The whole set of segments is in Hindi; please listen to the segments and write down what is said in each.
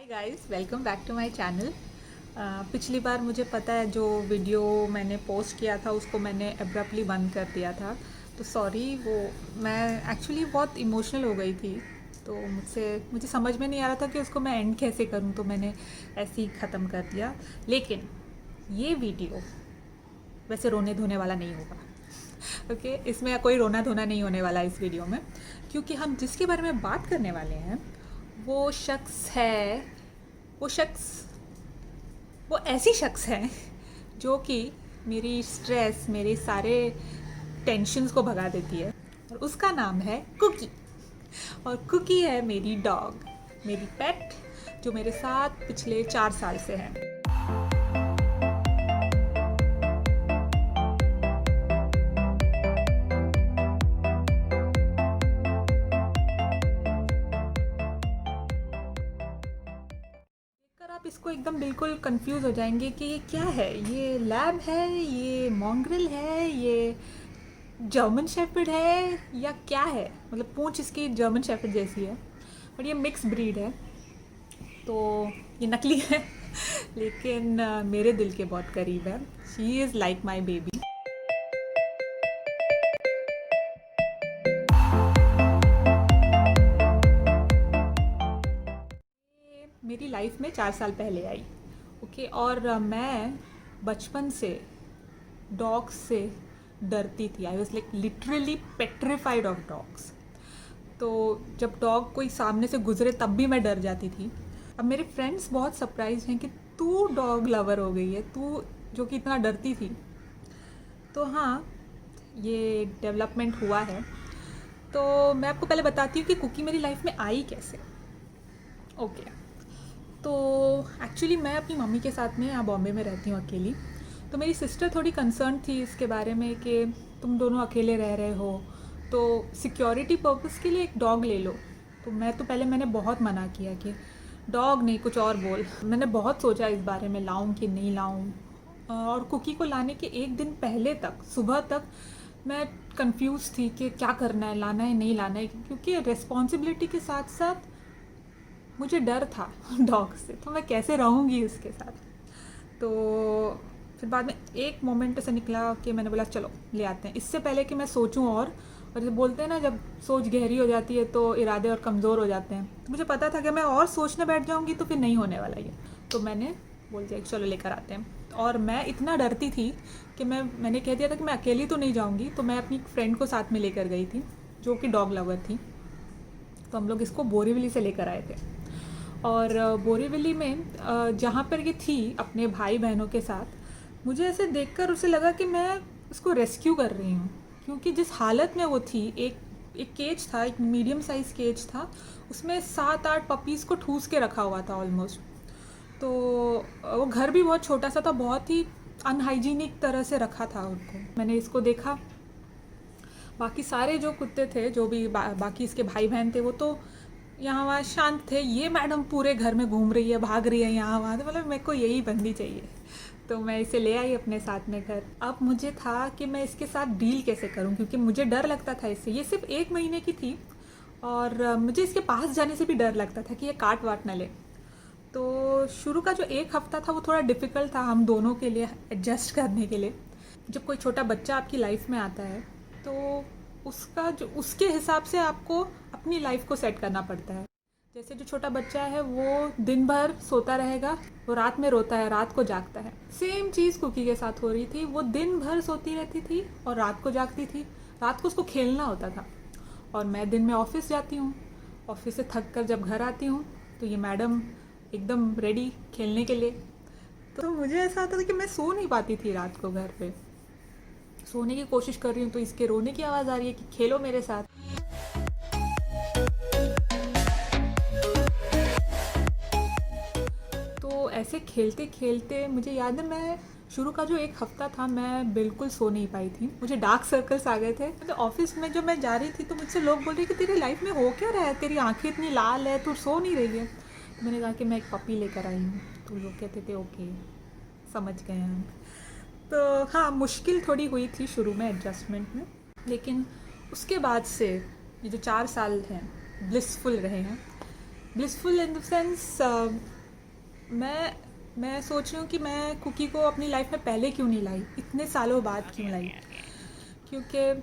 Hi guys, welcome back to my channel. पिछली बार मुझे पता है जो वीडियो मैंने पोस्ट किया था उसको मैंने एब्रप्टली बंद कर दिया था, तो सॉरी। वो मैं एक्चुअली बहुत इमोशनल हो गई थी, तो मुझे समझ में नहीं आ रहा था कि उसको मैं एंड कैसे करूं, तो मैंने ऐसे ही ख़त्म कर दिया। लेकिन ये वीडियो वैसे रोने धोने वाला नहीं होगा। ओके, इसमें कोई रोना धोना नहीं होने वाला इस वीडियो में, क्योंकि हम जिसके बारे में बात करने वाले हैं वो शख्स है वो शख्स वो ऐसी शख्स है जो कि मेरी स्ट्रेस, मेरे सारे टेंशन्स को भगा देती है, और उसका नाम है कुकी। और कुकी है मेरी डॉग, मेरी पेट, जो मेरे साथ पिछले 4 साल से है। देखकर आप इसको एकदम बिल्कुल कंफ्यूज हो जाएंगे कि ये क्या है। ये लैब है, ये मॉन्ग्रेल है, ये जर्मन शेफर्ड है, या क्या है। मतलब पूंछ इसकी जर्मन शेफर्ड जैसी है, बट ये मिक्स ब्रीड है, तो ये नकली है। लेकिन मेरे दिल के बहुत करीब है। She is like my baby. मेरी लाइफ में 4 साल पहले आई। ओके, और मैं बचपन से डॉग्स से डरती थी। I was like literally petrified of dogs. तो जब डॉग कोई सामने से गुजरे तब भी मैं डर जाती थी। अब मेरे फ्रेंड्स बहुत सरप्राइज हैं कि तू डॉग लवर हो गई है, तू जो कि इतना डरती थी। तो हाँ, ये डेवलपमेंट हुआ है। तो मैं आपको पहले बताती हूँ कि कुकी मेरी लाइफ में आई कैसे। ओके, तो एक्चुअली मैं अपनी मम्मी के साथ में यहाँ बॉम्बे में रहती हूँ अकेली। तो मेरी सिस्टर थोड़ी कंसर्न थी इसके बारे में कि तुम दोनों अकेले रह रहे हो, तो सिक्योरिटी पर्पस के लिए एक डॉग ले लो। तो मैंने बहुत मना किया कि डॉग नहीं, कुछ और बोल। मैंने बहुत सोचा इस बारे में, लाऊं कि नहीं लाऊं। और कुकी को लाने के एक दिन पहले तक, सुबह तक, मैं कंफ्यूज थी कि क्या करना है, लाना है नहीं लाना है, क्योंकि रिस्पॉन्सिबिलिटी के साथ साथ मुझे डर था डॉग से, तो मैं कैसे रहूँगी उसके साथ। तो फिर बाद में एक मोमेंट ऐसा निकला कि मैंने बोला चलो ले आते हैं, इससे पहले कि मैं सोचूं। और जब बोलते हैं ना, जब सोच गहरी हो जाती है तो इरादे और कमज़ोर हो जाते हैं, तो मुझे पता था कि मैं और सोचने बैठ जाऊंगी तो फिर नहीं होने वाला ये। तो मैंने बोल दिया कि चलो लेकर आते हैं। और मैं इतना डरती थी कि मैंने कह दिया था कि मैं अकेली तो नहीं जाऊँगी, तो मैं अपनी फ्रेंड को साथ में लेकर गई थी जो कि डॉग लवर थी। तो हम लोग इसको बोरीवली से लेकर आए थे। और बोरीवली में जहाँ पर ये थी अपने भाई बहनों के साथ, मुझे ऐसे देखकर उसे लगा कि मैं उसको रेस्क्यू कर रही हूँ, क्योंकि जिस हालत में वो थी, एक केज था, एक मीडियम साइज केज था, उसमें 7-8 पपीज़ को ठूस के रखा हुआ था ऑलमोस्ट। तो वो घर भी बहुत छोटा सा था, बहुत ही अनहाइजीनिक तरह से रखा था उनको। मैंने इसको देखा, बाकी सारे जो कुत्ते थे, जो भी बाकी इसके भाई बहन थे, वो तो यहाँ वहाँ शांत थे। ये मैडम पूरे घर में घूम रही है, भाग रही है यहाँ वहाँ, तो मतलब मेरे को यही बंदी चाहिए। तो मैं इसे ले आई अपने साथ में घर। अब मुझे था कि मैं इसके साथ डील कैसे करूँ, क्योंकि मुझे डर लगता था इससे। ये सिर्फ 1 महीने की थी, और मुझे इसके पास जाने से भी डर लगता था कि ये काट वाट ना ले। तो शुरू का जो 1 हफ्ता था वो थोड़ा डिफ़िकल्ट था हम दोनों के लिए एडजस्ट करने के लिए। जब कोई छोटा बच्चा आपकी लाइफ में आता है, तो उसके हिसाब से आपको अपनी लाइफ को सेट करना पड़ता है। जैसे जो छोटा बच्चा है वो दिन भर सोता रहेगा, वो रात में रोता है, रात को जागता है। सेम चीज़ कुकी के साथ हो रही थी। वो दिन भर सोती रहती थी और रात को जागती थी। रात को उसको खेलना होता था, और मैं दिन में ऑफिस जाती हूँ। ऑफिस से थक कर जब घर आती हूँ तो ये मैडम एकदम रेडी खेलने के लिए। तो मुझे ऐसा होता था कि मैं सो नहीं पाती थी रात को घर पे। सोने की कोशिश कर रही हूँ तो इसके रोने की आवाज़ आ रही है कि खेलो मेरे साथ। तो ऐसे खेलते खेलते मुझे याद है, मैं शुरू का जो 1 हफ्ता था मैं बिल्कुल सो नहीं पाई थी। मुझे डार्क सर्कल्स आ गए थे। मतलब ऑफिस में जो मैं जा रही थी तो मुझसे लोग बोल रहे कि तेरी लाइफ में हो क्या रहा है, तेरी आंखें इतनी लाल है, तू सो नहीं रही है। तो मैंने कहा कि मैं एक पपी लेकर आई हूँ। तो लोग कहते थे ओके, समझ गए हम। तो हाँ, मुश्किल थोड़ी हुई थी शुरू में एडजस्टमेंट में, लेकिन उसके बाद से ये जो 4 साल हैं ब्लिसफुल रहे हैं। ब्लिसफुल इन द सेंस मैं सोच रही हूँ कि मैं कुकी को अपनी लाइफ में पहले क्यों नहीं लाई, इतने सालों बाद क्यों लाई। क्योंकि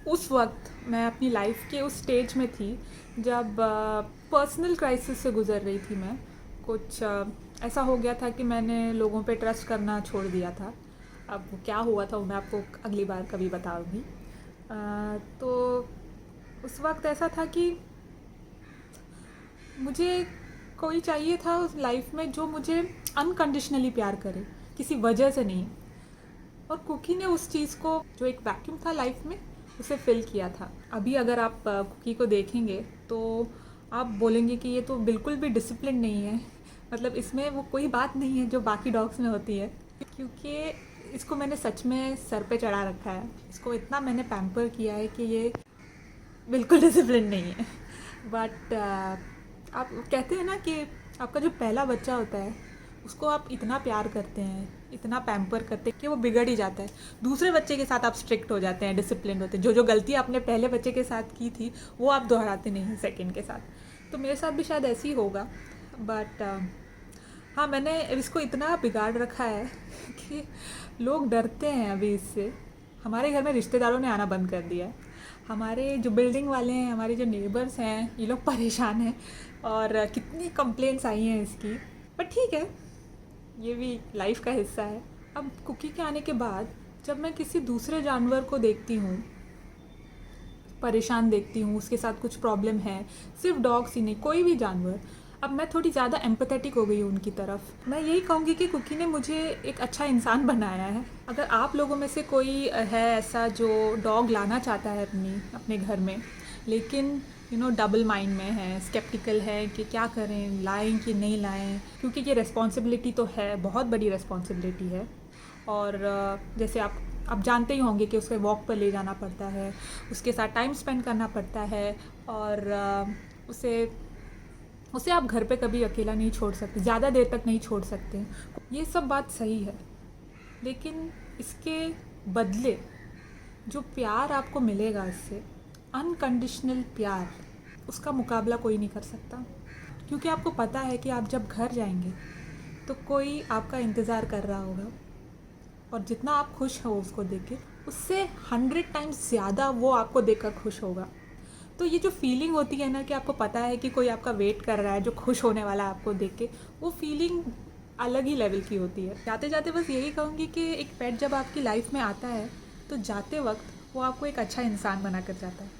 उस वक्त मैं अपनी लाइफ के उस स्टेज में थी जब पर्सनल क्राइसिस से गुज़र रही थी मैं। कुछ ऐसा हो गया था कि मैंने लोगों पे ट्रस्ट करना छोड़ दिया था। अब वो क्या हुआ था वो मैं आपको अगली बार कभी बताऊंगी। तो उस वक्त ऐसा था कि मुझे कोई चाहिए था उस लाइफ में जो मुझे अनकंडीशनली प्यार करे, किसी वजह से नहीं। और कुकी ने उस चीज़ को, जो एक वैक्यूम था लाइफ में, उसे फिल किया था। अभी अगर आप कुकी को देखेंगे तो आप बोलेंगे कि ये तो बिल्कुल भी डिसिप्लिन नहीं है, मतलब इसमें वो कोई बात नहीं है जो बाकी डॉग्स में होती है। क्योंकि इसको मैंने सच में सर पे चढ़ा रखा है, इसको इतना मैंने पैम्पर किया है कि ये बिल्कुल डिसिप्लिन नहीं है। बट आप कहते हैं ना कि आपका जो पहला बच्चा होता है उसको आप इतना प्यार करते हैं, इतना पैम्पर करते हैं कि वो बिगड़ ही जाता है। दूसरे बच्चे के साथ आप स्ट्रिक्ट हो जाते हैं, डिसिप्लिन होते हैं। जो जो गलती आपने पहले बच्चे के साथ की थी वो आप दोहराते नहीं हैं सेकंड के साथ। तो मेरे साथ भी शायद ऐसे ही होगा। बट हाँ, मैंने इसको इतना बिगाड़ रखा है कि लोग डरते हैं अभी इससे। हमारे घर में रिश्तेदारों ने आना बंद कर दिया है। हमारे जो बिल्डिंग वाले हैं, हमारे जो नेबर्स हैं, ये लोग परेशान हैं और कितनी कंप्लेंट्स आई हैं इसकी। पर ठीक है, ये भी लाइफ का हिस्सा है। अब कुकी के आने के बाद जब मैं किसी दूसरे जानवर को देखती हूँ, परेशान देखती हूँ, उसके साथ कुछ प्रॉब्लम है, सिर्फ डॉग्स ही नहीं, कोई भी जानवर, अब मैं थोड़ी ज़्यादा एम्पैथेटिक हो गई हूँ उनकी तरफ। मैं यही कहूँगी कि कुकी ने मुझे एक अच्छा इंसान बनाया है। अगर आप लोगों में से कोई है ऐसा जो डॉग लाना चाहता है अपने घर में, लेकिन डबल माइंड में है, स्केप्टिकल है कि क्या करें, लाएं कि नहीं लाएं, क्योंकि ये रिस्पॉन्सिबिलिटी तो है, बहुत बड़ी रिस्पॉन्सिबिलिटी है। और जैसे आप जानते ही होंगे कि उसे वॉक पर ले जाना पड़ता है, उसके साथ टाइम स्पेंड करना पड़ता है, और उसे आप घर पे कभी अकेला नहीं छोड़ सकते, ज़्यादा देर तक नहीं छोड़ सकते। ये सब बात सही है, लेकिन इसके बदले जो प्यार आपको मिलेगा इससे, अनकंडीशनल प्यार, उसका मुकाबला कोई नहीं कर सकता। क्योंकि आपको पता है कि आप जब घर जाएंगे तो कोई आपका इंतज़ार कर रहा होगा, और जितना आप खुश हो उसको देख के, उससे 100 टाइम्स ज़्यादा वो आपको देखकर खुश होगा। तो ये जो फीलिंग होती है ना कि आपको पता है कि कोई आपका वेट कर रहा है, जो खुश होने वाला है आपको देख के, वो फीलिंग अलग ही लेवल की होती है। जाते जाते बस यही कहूँगी कि एक पेट जब आपकी लाइफ में आता है तो जाते वक्त वो आपको एक अच्छा इंसान बना कर जाता है।